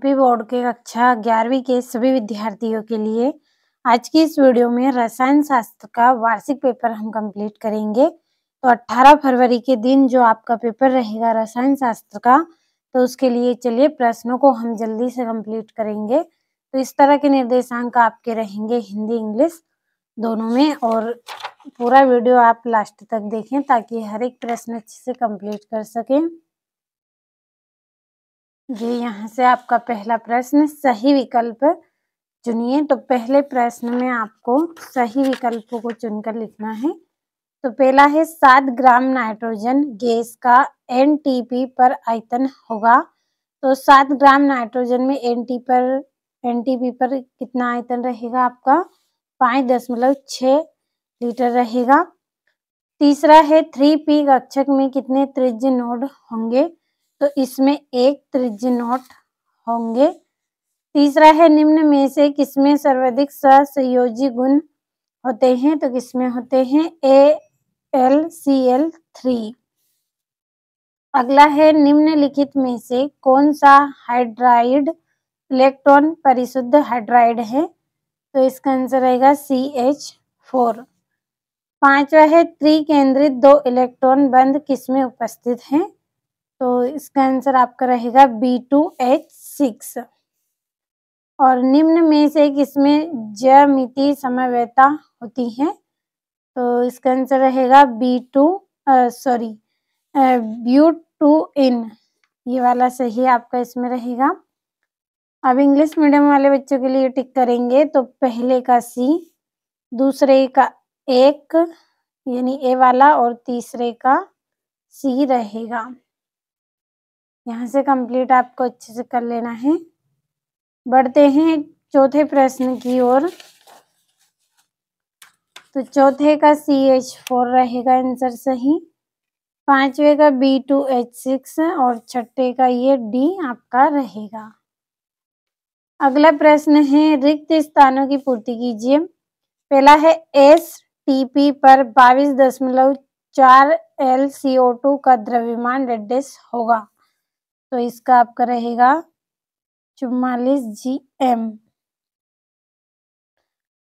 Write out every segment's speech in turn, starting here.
UP board के कक्षा 11वीं के सभी विद्यार्थियों के लिए आज की इस वीडियो में रसायन शास्त्र का वार्षिक पेपर हम कंप्लीट करेंगे। तो 18 फरवरी के दिन जो आपका पेपर रहेगा रसायन शास्त्र का, तो उसके लिए चलिए प्रश्नों को हम जल्दी से कंप्लीट करेंगे। तो इस तरह के निर्देशांक आपके रहेंगे हिंदी इंग्लिश दोनों में, और पूरा वीडियो आप लास्ट तक देखें ताकि हर एक प्रश्न अच्छे से कंप्लीट कर सकें। ये यहाँ से आपका पहला प्रश्न, सही विकल्प चुनिए। तो पहले प्रश्न में आपको सही विकल्पों को चुनकर लिखना है। तो पहला है 7 ग्राम नाइट्रोजन गैस का एनटीपी पर आयतन होगा। तो 7 ग्राम नाइट्रोजन में एनटीपी पर कितना आयतन रहेगा आपका? 5.6 लीटर रहेगा। तीसरा है 3p कक्षक में कितने त्रिज्य नोड होंगे? तो इसमें एक त्रिज्य नोड होंगे। तीसरा है निम्न में से किसमें सर्वाधिक सहसंयोजी गुण होते हैं? तो किसमें होते हैं? AlCl3। अगला है निम्नलिखित में से कौन सा हाइड्राइड इलेक्ट्रॉन परिशुद्ध हाइड्राइड है? तो इसका आंसर रहेगा CH4। पांचवा है त्रिकेंद्रित 2 इलेक्ट्रॉन बंध किसमें उपस्थित हैं? तो इसका आंसर आपका रहेगा B2H6। और निम्न में से किसमें ज्यामितीय समवेतता होती है? तो इसका आंसर रहेगा ब्यूटूइन। ये वाला सही आपका इसमें रहेगा। अब इंग्लिश मीडियम वाले बच्चों के लिए टिक करेंगे। तो पहले का C, दूसरे का 1 यानी A वाला, और तीसरे का C रहेगा। यहाँ से कंप्लीट आपको अच्छे से कर लेना है। बढ़ते हैं चौथे प्रश्न की ओर। तो चौथे का CH4 रहेगा आंसर सही, पांचवे का B2H6 और छठे का ये D आपका रहेगा। अगला प्रश्न है रिक्त स्थानों की पूर्ति कीजिए। पहला है STP पर 22.4 LCO2 का द्रव्यमान डेश होगा। तो इसका आपका रहेगा 44 GM।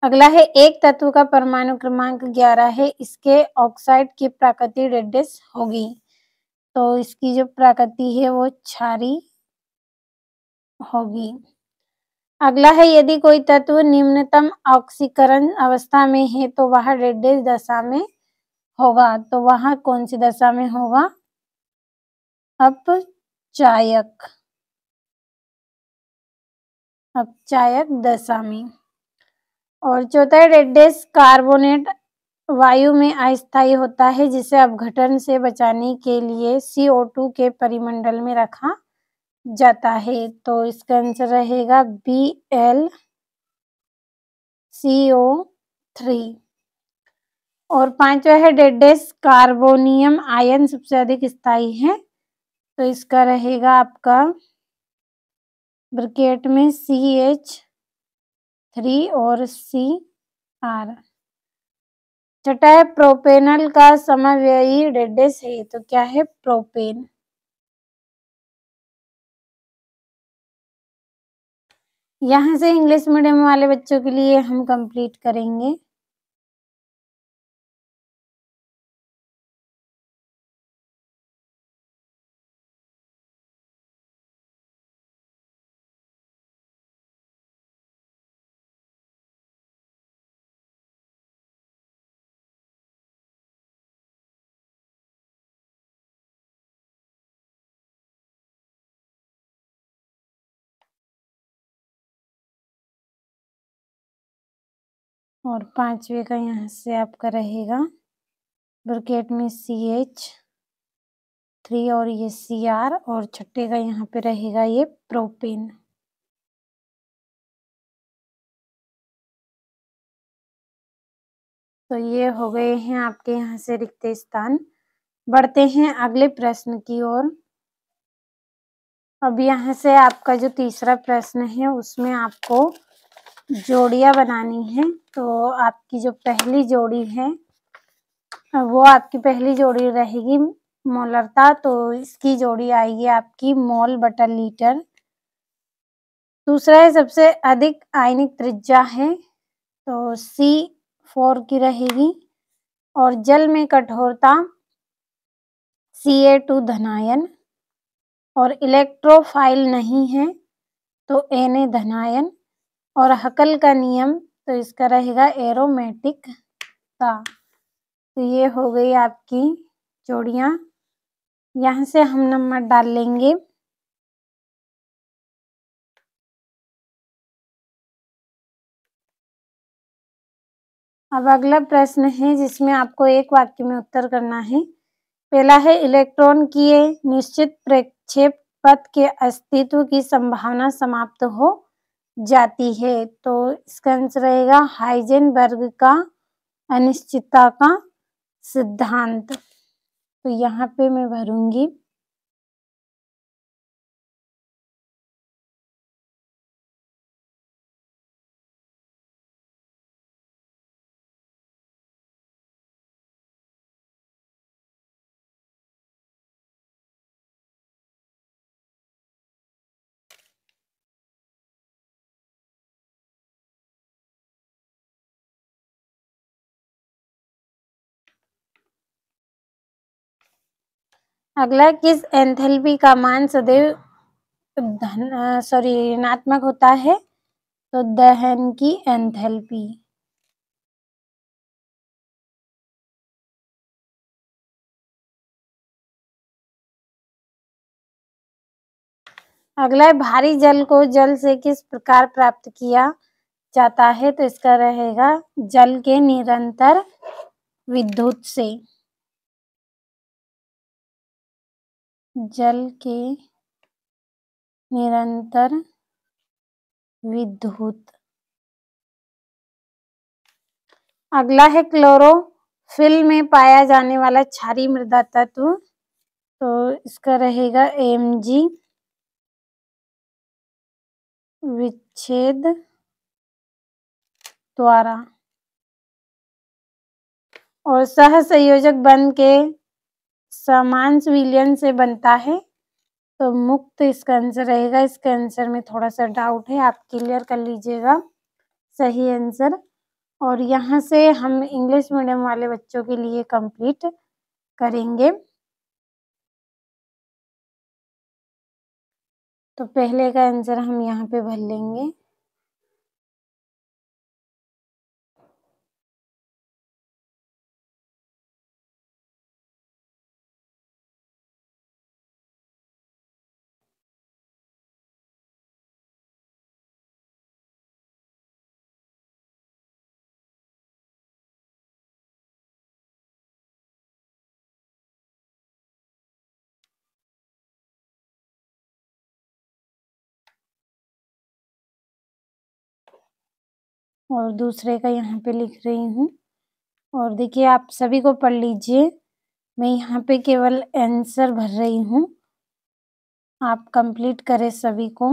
अगला है एक तत्व का परमाणु क्रमांक 11 है, इसके ऑक्साइड की प्रकृति डेश होगी। तो इसकी जो प्रकृति है वो क्षारीय होगी। अगला है यदि कोई तत्व निम्नतम ऑक्सीकरण अवस्था में है तो वह डेश दशा में होगा। तो वह कौन सी दशा में होगा? अपचायक दशा में। और चौथा डेश कार्बोनेट वायु में अस्थायी होता है, जिसे अपघटन से बचाने के लिए CO2 के परिमंडल में रखा जाता है। तो इसका आंसर रहेगा BlCO3। और पांचवा है डेश कार्बोनियम आयन सबसे अधिक स्थायी है। तो इसका रहेगा आपका ब्रैकेट में CH3 और Cr। छठा है प्रोपेनल का समव्ययी डेश है। तो क्या है? प्रोपेन। यहाँ से इंग्लिश मीडियम वाले बच्चों के लिए हम कंप्लीट करेंगे। और पांचवे का यहाँ से आपका रहेगा ब्रैकेट में CH3 और ये Cr, और छठे का यहाँ पे रहेगा ये प्रोपेन। तो ये हो गए हैं आपके यहाँ से रिक्त स्थान। बढ़ते हैं अगले प्रश्न की ओर। अब यहाँ से आपका जो तीसरा प्रश्न है उसमें आपको जोड़ियां बनानी है। तो आपकी जो पहली जोड़ी है वो आपकी पहली जोड़ी रहेगी मोलरता। तो इसकी जोड़ी आएगी आपकी मोल बटा लीटर। दूसरा है सबसे अधिक आयनिक त्रिज्या है, तो C4 की रहेगी। और जल में कठोरता Ca2 धनायन, और इलेक्ट्रोफाइल नहीं है तो Na धनायन। और हकल का नियम, तो इसका रहेगा एरोमेटिकता। तो ये हो गई आपकी जोड़ियां। यहाँ से हम नंबर डाल लेंगे। अब अगला प्रश्न है जिसमें आपको एक वाक्य में उत्तर करना है। पहला है इलेक्ट्रॉन की निश्चित प्रक्षेप पथ के अस्तित्व की संभावना समाप्त हो जाती है। तो इसका आंसर रहेगा हाइजेनबर्ग का अनिश्चितता का सिद्धांत। तो यहाँ पे मैं भरूंगी। अगला, किस एंथैल्पी का मान सदैव ऋणात्मक होता है? तो दहन की एंथैल्पी। अगला है भारी जल को जल से किस प्रकार प्राप्त किया जाता है? तो इसका रहेगा जल के निरंतर विद्युत से। जल के निरंतर विद्युत। अगला है क्लोरोफिल में पाया जाने वाला क्षारीय मृदा तत्व। तो इसका रहेगा Mg विच्छेद द्वारा। और सहसंयोजक बंध के समान विलयन से बनता है। तो मुक्त इसका आंसर रहेगा। इसके आंसर में थोड़ा सा डाउट है, आप क्लियर कर लीजिएगा सही आंसर। और यहाँ से हम इंग्लिश मीडियम वाले बच्चों के लिए कंप्लीट करेंगे। तो पहले का आंसर हम यहाँ पे भर लेंगे। और दूसरे का यहाँ पे लिख रही हूँ। और देखिए, आप सभी को पढ़ लीजिए। मैं यहाँ पे केवल आंसर भर रही हूँ, आप कंप्लीट करें सभी को।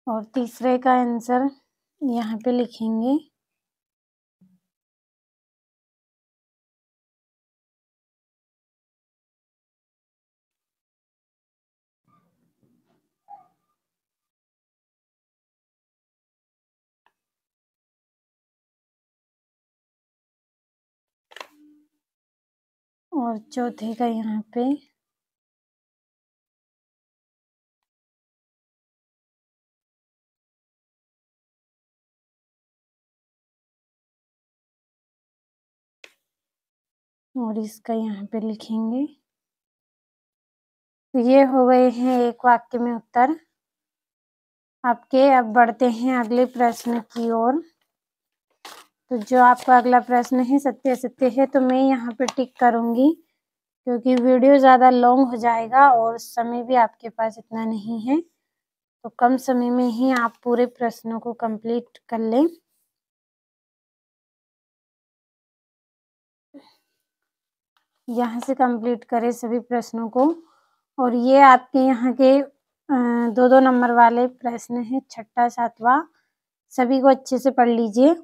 और तीसरे का आंसर यहाँ पे लिखेंगे। और चौथे का यहाँ पे। और इसका यहाँ पे लिखेंगे। तो ये हो गए हैं एक वाक्य में उत्तर आपके। अब बढ़ते हैं अगले प्रश्न की ओर। तो जो आपका अगला प्रश्न है सत्य असत्य है, तो मैं यहाँ पे टिक करूँगी क्योंकि वीडियो ज़्यादा लॉन्ग हो जाएगा और समय भी आपके पास इतना नहीं है। तो कम समय में ही आप पूरे प्रश्नों को कंप्लीट कर लें। यहाँ से कंप्लीट करें सभी प्रश्नों को। और ये आपके यहाँ के 2-2 नंबर वाले प्रश्न हैं, 6ठा 7वां, सभी को अच्छे से पढ़ लीजिए।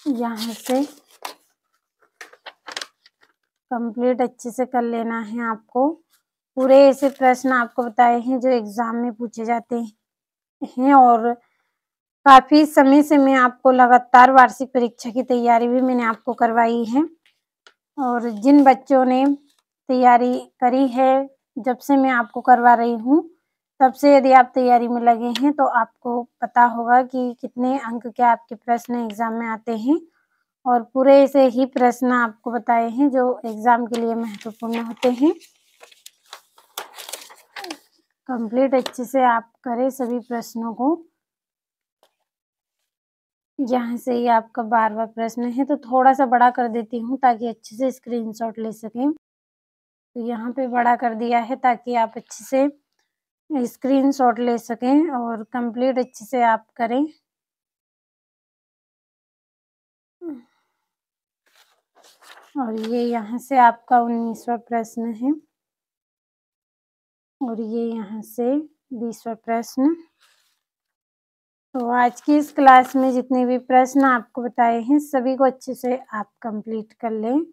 यहाँ से कंप्लीट अच्छे से कर लेना है आपको। पूरे ऐसे प्रश्न आपको बताए हैं जो एग्जाम में पूछे जाते हैं, और काफी समय से मैं आपको लगातार वार्षिक परीक्षा की तैयारी भी मैंने आपको करवाई है। और जिन बच्चों ने तैयारी करी है, जब से मैं आपको करवा रही हूँ, तब से यदि आप तैयारी में लगे हैं तो आपको पता होगा कि कितने अंक के आपके प्रश्न एग्जाम में आते हैं। और पूरे ऐसे ही प्रश्न आपको बताए हैं जो एग्जाम के लिए महत्वपूर्ण होते हैं। कंप्लीट अच्छे से आप करें सभी प्रश्नों को। यहाँ से ये आपका 12वां प्रश्न है, तो थोड़ा सा बड़ा कर देती हूँ ताकि अच्छे से स्क्रीनशॉट ले सकें। तो यहाँ पे बड़ा कर दिया है ताकि आप अच्छे से स्क्रीनशॉट ले सकें, और कंप्लीट अच्छे से आप करें। और ये यहाँ से आपका 19वां प्रश्न है, और ये यहाँ से 20वां प्रश्न। तो आज की इस क्लास में जितने भी प्रश्न आपको बताए हैं, सभी को अच्छे से आप कंप्लीट कर लें।